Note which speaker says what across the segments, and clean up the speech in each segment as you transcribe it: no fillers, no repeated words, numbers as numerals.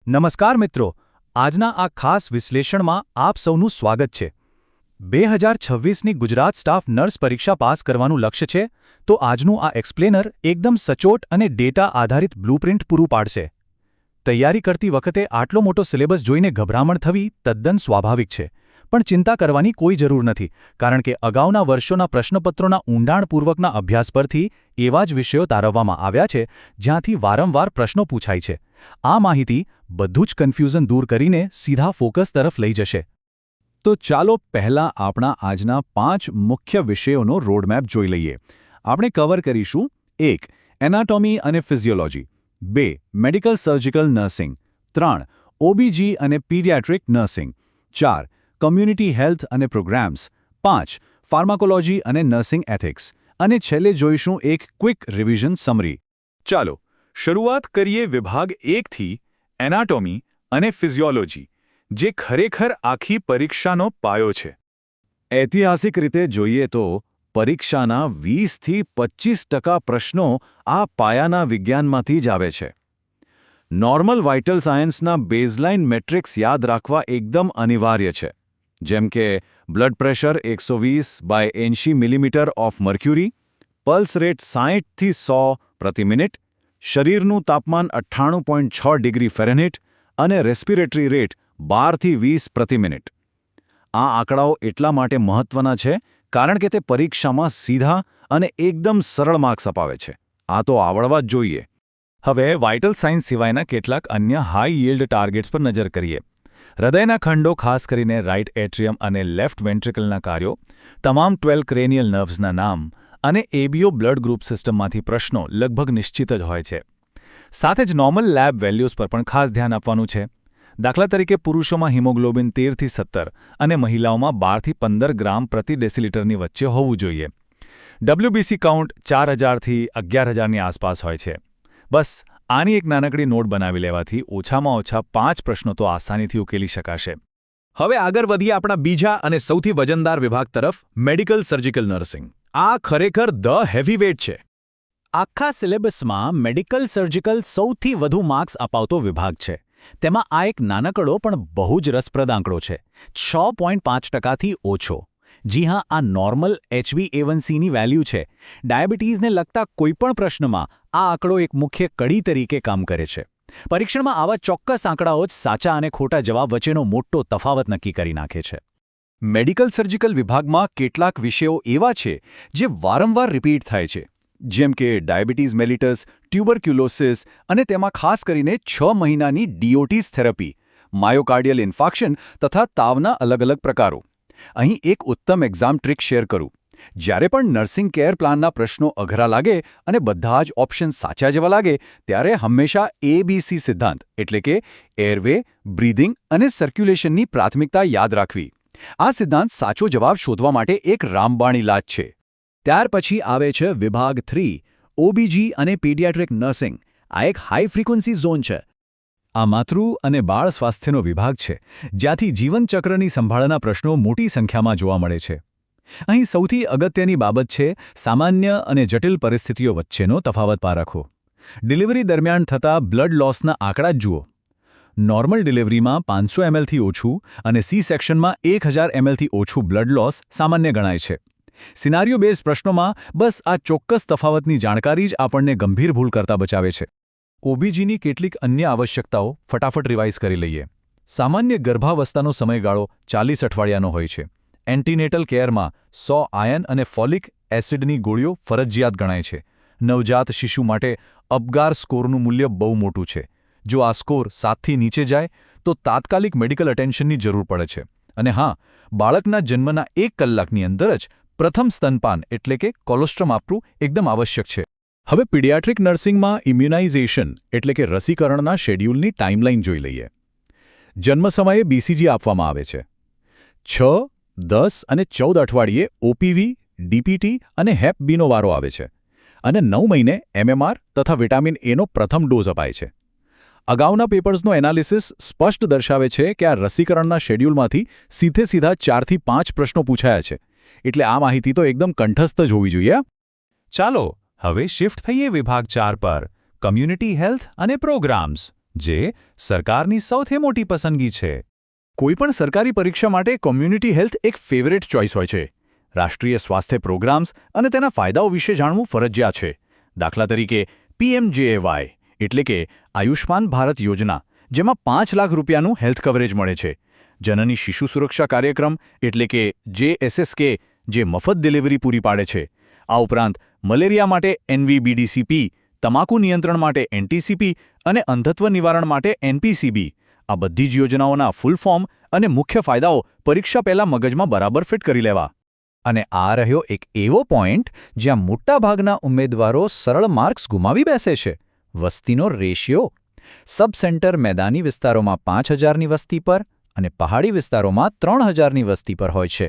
Speaker 1: નમસ્કાર મિત્રો, આજના આ ખાસ વિશ્લેષણમાં આપ સૌનું સ્વાગત છે. 2026ની ગુજરાત સ્ટાફ નર્સ પરીક્ષા પાસ કરવાનું લક્ષ્ય છે, તો આજનું આ એક્સપ્લેનર એકદમ સચોટ અને ડેટા આધારિત બ્લુપ્રિન્ટ પૂરું પાડશે. તૈયારી કરતી વખતે આટલો મોટો સિલેબસ જોઈને ગભરામણ થવી તદ્દન સ્વાભાવિક છે, પણ ચિંતા કરવાની કોઈ જરૂર નથી, કારણ કે અગાઉના વર્ષોના પ્રશ્નપત્રોના ઊંડાણપૂર્વકના અભ્યાસ પરથી એવા જ વિષયો તારવવામાં આવ્યા છે જ્યાંથી વારંવાર પ્રશ્નો પૂછાય છે. આ માહિતી બધું જ કન્ફ્યુઝન દૂર કરીને સીધા ફોકસ તરફ લઈ જશે. તો ચાલો પહેલાં આપણા આજના 5 મુખ્ય વિષયોનો રોડમેપ જોઈ લઈએ. આપણે કવર કરીશું 1. એનાટોમી અને ફિઝિયોલોજી, 2. Medical surgical nursing, 3. ઓબીજી અને પીડિયાટ્રિક નર્સિંગ, 4. કમ્યુનિટી હેલ્થ અને પ્રોગ્રામ્સ, 5. ફાર્માકોલોજી અને નર્સિંગ એથિક્સ, અને છેલ્લે જોઈશું એક ક્વિક રિવિઝન સમરી. ચાલો શરૂઆત કરીએ વિભાગ 1થી, એનાટોમી અને ફિઝિયોલોજી, જે ખરેખર આખી પરીક્ષાનો પાયો છે. ઐતિહાસિક રીતે જોઈએ તો પરીક્ષાના 20થી 25% પ્રશ્નો આ પાયાના વિજ્ઞાનમાંથી જ આવે છે. નોર્મલ વાઇટલ સાયન્સના બેઝલાઇન મેટ્રિક્સ યાદ રાખવા એકદમ અનિવાર્ય છે, જેમ કે blood pressure 120/80 millimetre of mercury, pulse rate 60થી 100 પ્રતિ મિનિટ, શરીરનું તાપમાન 98.6 ડિગ્રી ફેરનહીટ અને રેસ્પિરેટરી રેટ 12થી 20 પ્રતિ મિનિટ. આ આંકડાઓ એટલા માટે મહત્વના છે કારણ કે તે પરીક્ષામાં સીધા અને એકદમ સરળ માર્ક્સ અપાવે છે. આ તો આવડવા જ જોઈએ. હવે વાઇટલ સાયન્સ સિવાયના કેટલાક અન્ય હાઈ યીલ્ડ ટાર્ગેટ્સ પર નજર કરીએ. હૃદયના ખંડો, ખાસ કરીને રાઇટ એટ્રિયમ અને લેફ્ટ વેન્ટ્રિકલના કાર્યો, તમામ 12 ક્રેનિયલ નર્વ્સના નામ અને એબીઓ બ્લડ ગ્રુપ સિસ્ટમમાંથી પ્રશ્નો લગભગ નિશ્ચિત જ હોય છે. સાથે જ નોર્મલ લેબ વેલ્યુઝ પર પણ ખાસ ધ્યાન આપવાનું છે. દાખલા તરીકે પુરુષોમાં હિમોગ્લોબિન 13થી 17 અને મહિલાઓમાં 12થી 15 ગ્રામ પ્રતિ ડેસિલિટરની વચ્ચે હોવું જોઈએ. WBC કાઉન્ટ 4000થી 11000ની આસપાસ હોય છે. બસ આની એક નાનકડી નોટ બનાવી લેવાથી ઓછામાં ઓછા 5 પ્રશ્નો તો આસાનીથી ઉકેલી શકાશે. હવે આગળ વધીએ આપણા બીજા અને સૌથી વજનદાર વિભાગ તરફ, મેડિકલ સર્જિકલ નર્સિંગ. આ ખરેખર ધ હેવીવેટ છે. આખા સિલેબસમાં મેડિકલ સર્જિકલ સૌથી વધુ માર્ક્સ અપાવતો વિભાગ છે. તેમાં આ એક નાનકડો પણ બહુ જ રસપ્રદ આંકડો છે, 6.5%થી ઓછો. જી હા, આ નોર્મલ HbA1cની વેલ્યુ છે. ડાયાબિટીસને લગતા કોઈપણ પ્રશ્નમાં આ આંકડો એક મુખ્ય કડી તરીકે કામ કરે છે. પરીક્ષણમાં આવા ચોક્કસ આંકડાઓ જ સાચા અને ખોટા જવાબ વચ્ચેનો મોટો તફાવત નક્કી કરી નાખે છે. મેડિકલ સર્જિકલ વિભાગમાં કેટલાક વિષયો એવા છે જે વારંવાર રિપીટ થાય છે, જેમ કે ડાયાબિટીસ મેલિટસ, ટ્યુબરક્યુલોસિસ અને તેમાં ખાસ કરીને 6 મહિનાની DOTs થેરપી, માયોકાર્ડિયલ ઇન્ફાર્ક્શન તથા તાવના અલગ અલગ પ્રકારો. અહીં એક ઉત્તમ એક્ઝામ ટ્રિક શેર કરું. જ્યારે પણ નર્સિંગ કેર પ્લાનના પ્રશ્નો અઘરા લાગે અને બધા જ ઓપ્શન સાચા જેવા લાગે, ત્યારે હંમેશા ABC સિદ્ધાંત એટલે કે એરવે, બ્રીધિંગ અને સર્ક્યુલેશનની પ્રાથમિકતા યાદ રાખવી. આ સિદ્ધાંત સાચો જવાબ શોધવા માટે એક રામબાણ ઇલાજ છે. ત્યાર પછી આવે છે વિભાગ 3, ઓબીજી અને પીડિયાટ્રિક નર્સિંગ. આ એક હાઈ ફ્રીક્વન્સી ઝોન છે. આ માતૃ અને બાળ સ્વાસ્થ્યનો વિભાગ છે, જ્યાંથી જીવનચક્રની સંભાળના પ્રશ્નો મોટી સંખ્યામાં જોવા મળે છે. અહીં સૌથી અગત્યની બાબત છે સામાન્ય અને જટિલ પરિસ્થિતિઓ વચ્ચેનો તફાવત પારખવો. ડિલિવરી દરમિયાન થતા બ્લડ લોસના આંકડા જ જુઓ. નોર્મલ ડિલિવરીમાં 500 mlથી ઓછું અને સી સેક્શનમાં 1000 mlથી ઓછું બ્લડ લોસ સામાન્ય ગણાય છે. સિનારીઓ બેઝ પ્રશ્નોમાં બસ આ ચોક્કસ તફાવતની જાણકારી જ આપણને ગંભીર ભૂલ કરતા બચાવે છે. ઓબીજીની કેટલીક અન્ય આવશ્યકતાઓ ફટાફટ રિવાઇઝ કરી લઈએ. સામાન્ય ગર્ભાવસ્થાનો સમયગાળો 40 અઠવાડિયાનો હોય છે. એન્ટીનેટલ કેરમાં 100 આયર્ન અને ફોલિક એસિડની ગોળીઓ ફરજિયાત ગણાય છે. નવજાત શિશુ માટે અપગાર સ્કોરનું મૂલ્ય બહુ મોટું છે. જો આ સ્કોર 7થી નીચે જાય તો તાત્કાલિક મેડિકલ અટેન્શનની જરૂર પડે છે. અને હા, બાળકના જન્મના 1 કલાકની અંદર જ પ્રથમ સ્તનપાન એટલે કે કોલોસ્ટ્રમ આપવું એકદમ આવશ્યક છે. હવે પીડિયાટ્રિક નર્સિંગમાં ઇમ્યુનાઇઝેશન એટલે કે રસીકરણના શેડ્યુલની ટાઈમલાઈન જોઈ લઈએ. જન્મ સમયે BCG આપવામાં આવે છે. 6, 10 અને 14 અઠવાડિયે OPV, DPT અને Hep Bનો વારો આવે છે. અને 9 મહિને MMR તથા વિટામિન Aનો પ્રથમ ડોઝ અપાય છે. અગાઉના પેપર્સનો એનાલિસિસ સ્પષ્ટ દર્શાવે છે કે આ રસીકરણના શેડ્યુલમાંથી સીધા 4થી 5 પ્રશ્નો પૂછાયા છે. એટલે આ માહિતી તો એકદમ કંઠસ્થ જ હોવી જોઈએ. ચાલો હવે શિફ્ટ થઈએ વિભાગ 4 પર, કમ્યુનિટી હેલ્થ અને પ્રોગ્રામ્સ, જે સરકારની સૌથી મોટી પસંદગી છે. કોઈપણ સરકારી પરીક્ષા માટે કોમ્યુનિટી હેલ્થ એક ફેવરેટ ચોઇસ હોય છે. રાષ્ટ્રીય સ્વાસ્થ્ય પ્રોગ્રામ્સ અને તેના ફાયદાઓ વિશે જાણવું ફરજિયાત છે. દાખલા તરીકે PMJAY એટલે કે આયુષ્માન ભારત યોજના, જેમાં 5 લાખ રૂપિયાનું હેલ્થ કવરેજ મળે છે. જનની શિશુ સુરક્ષા કાર્યક્રમ એટલે કે JSSK, જે મફત ડિલિવરી પૂરી પાડે છે. આ ઉપરાંત મલેરિયા માટે NVBDCP, તમાકુ નિયંત્રણ માટે NTCP અને અંધત્વ નિવારણ માટે NPCB. આ બધી જ યોજનાઓના ફૂલ ફોર્મ અને મુખ્ય ફાયદાઓ પરીક્ષા પહેલાં મગજમાં બરાબર ફિટ કરી લેવા. અને આ રહ્યો એક એવો પોઈન્ટ જ્યાં મોટાભાગના ઉમેદવારો સરળ માર્ક્સ ગુમાવી બેસે છે: વસ્તીનો રેશિયો. સબ સેન્ટર મેદાની વિસ્તારોમાં 5000ની વસ્તી પર અને પહાડી વિસ્તારોમાં 3000ની વસ્તી પર હોય છે.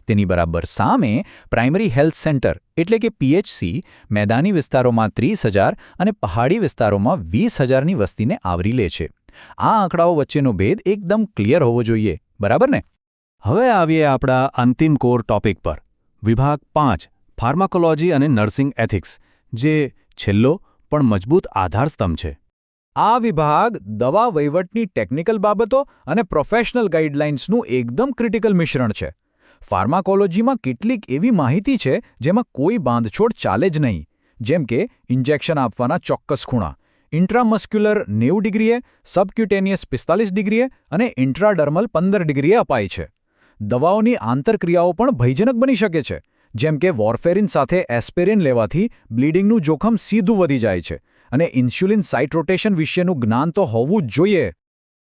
Speaker 1: તેની બરાબર સામે પ્રાઇમરી હેલ્થ સેન્ટર એટલે કે PHC મેદાની વિસ્તારોમાં 30000 અને પહાડી વિસ્તારોમાં 20000ની વસ્તીને આવરી લે છે. આ આંકડાઓ વચ્ચેનો ભેદ એકદમ ક્લિયર હોવો જોઈએ, બરાબર ને? હવે આવીએ આપણા અંતિમ કોર ટોપિક પર. વિભાગ 5, ફાર્માકોલોજી અને નર્સિંગ એથિક્સ, જે છેલ્લો પણ મજબૂત આધારસ્તંભ છે. આ વિભાગ દવા વહીવટની ટેકનિકલ બાબતો અને પ્રોફેશનલ ગાઈડલાઇન્સનું એકદમ ક્રિટિકલ મિશ્રણ છે. ફાર્માકોલોજીમાં કેટલીક એવી માહિતી છે જેમાં કોઈ બાંધછોડ ચાલે જ નહીં, જેમ કે ઇન્જેક્શન આપવાના ચોક્કસ ખૂણા ઇન્ટ્રામસ્ક્યુલર 90 ડિગ્રીએ, સબક્યુટેનિયસ 45 ડિગ્રીએ અને ઇન્ટ્રાડર્મલ 15 ડિગ્રીએ અપાય છે. દવાઓની આંતરક્રિયાઓ પણ ભયજનક બની શકે છે, જેમ કે વોરફેરિન સાથે એસ્પિરિન લેવાથી બ્લીડિંગનું જોખમ સીધું વધી જાય છે. અને ઇન્સ્યુલિન સાઇટ રોટેશન વિશેનું જ્ઞાન તો હોવું જ જોઈએ.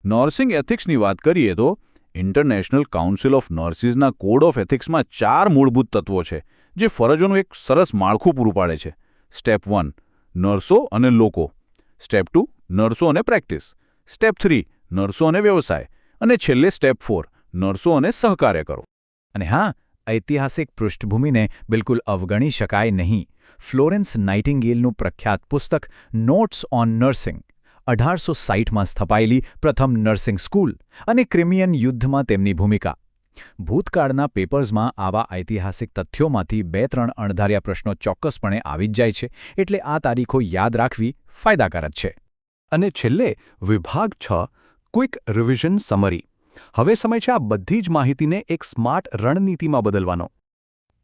Speaker 1: નર્સિંગ એથિક્સની વાત કરીએ તો ઇન્ટરનેશનલ કાઉન્સિલ ઓફ નર્સિસના કોડ ઓફ એથિક્સમાં 4 મૂળભૂત તત્વો છે, જે ફરજોનું એક સરસ માળખું પૂરું પાડે છે. સ્ટેપ 1, નર્સો અને લોકો. સ્ટેપ 2, નર્સો અને પ્રેક્ટિસ. સ્ટેપ 3, નર્સો અને વ્યવસાય. અને છેલ્લે સ્ટેપ 4, નર્સો અને સહકાર્યકરો. અને હા, ઐતિહાસિક પૃષ્ઠભૂમિને બિલકુલ અવગણી શકાય નહીં. ફ્લોરેન્સ નાઇટિંગેલનું પ્રખ્યાત પુસ્તક નોટ્સ ઓન નર્સિંગ, 1860માં સ્થપાયેલી પ્રથમ નર્સિંગ સ્કૂલ અને ક્રિમિયન યુદ્ધમાં તેમની ભૂમિકા. ભૂતકાળના પેપર્સમાં આવા ઐતિહાસિક તથ્યોમાંથી 2-3 અણધાર્યા પ્રશ્નો ચોક્કસપણે આવી જ જાય છે, એટલે આ તારીખો યાદ રાખવી ફાયદાકારક છે. અને છેલ્લે વિભાગ 6, ક્વિક રિવિઝન સમરી. હવે સમય છે આ બધી જ માહિતીને એક સ્માર્ટ રણનીતિમાં બદલવાનો.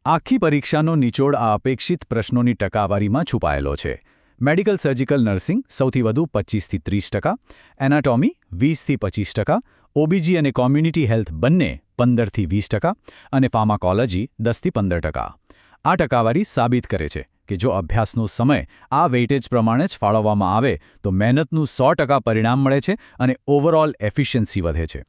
Speaker 1: આખી પરીક્ષાનો નિચોડ આ અપેક્ષિત પ્રશ્નોની ટકાવારીમાં છુપાયેલો છે. મેડિકલ સર્જિકલ નર્સિંગ સૌથી વધુ 25-30%, એનાટોમી 20-25%, OBG અને કોમ્યુનિટી હેલ્થ બંને 15-20% અને ફાર્માકોલોજી 10-15%. આ ટકાવારી સાબિત કરે છે કે જો અભ્યાસનો સમય આ વેઇટેજ પ્રમાણે જ ફાળવવામાં આવે તો મહેનતનું 100% પરિણામ મળે છે અને ઓવરઓલ એફિશિયન્સી વધે છે.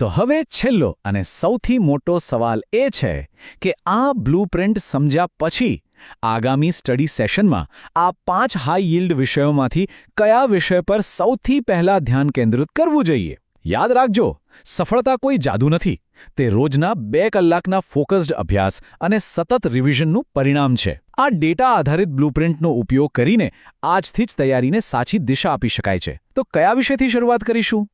Speaker 1: તો હવે છેલ્લો અને સૌથી મોટો સવાલ એ છે કે આ બ્લૂપ્રિન્ટ સમજ્યા પછી આગામી સ્ટડી સેશનમાં આ 5 હાઈ yielded વિષયોમાંથી કયા વિષય પર સૌથી પહેલા ધ્યાન કેન્દ્રિત કરવું જોઈએ? યાદ રાખજો, સફળતા કોઈ જાદુ નથી. તે રોજના 2 કલાકના ફોકસ્ડ અભ્યાસ અને સતત રિવિઝનનું પરિણામ છે. આ ડેટા આધારિત બ્લૂપ્રિન્ટનો ઉપયોગ કરીને આજથી જ તૈયારીને સાચી દિશા આપી શકાય છે. તો કયા વિષયથી શરૂઆત કરીશું?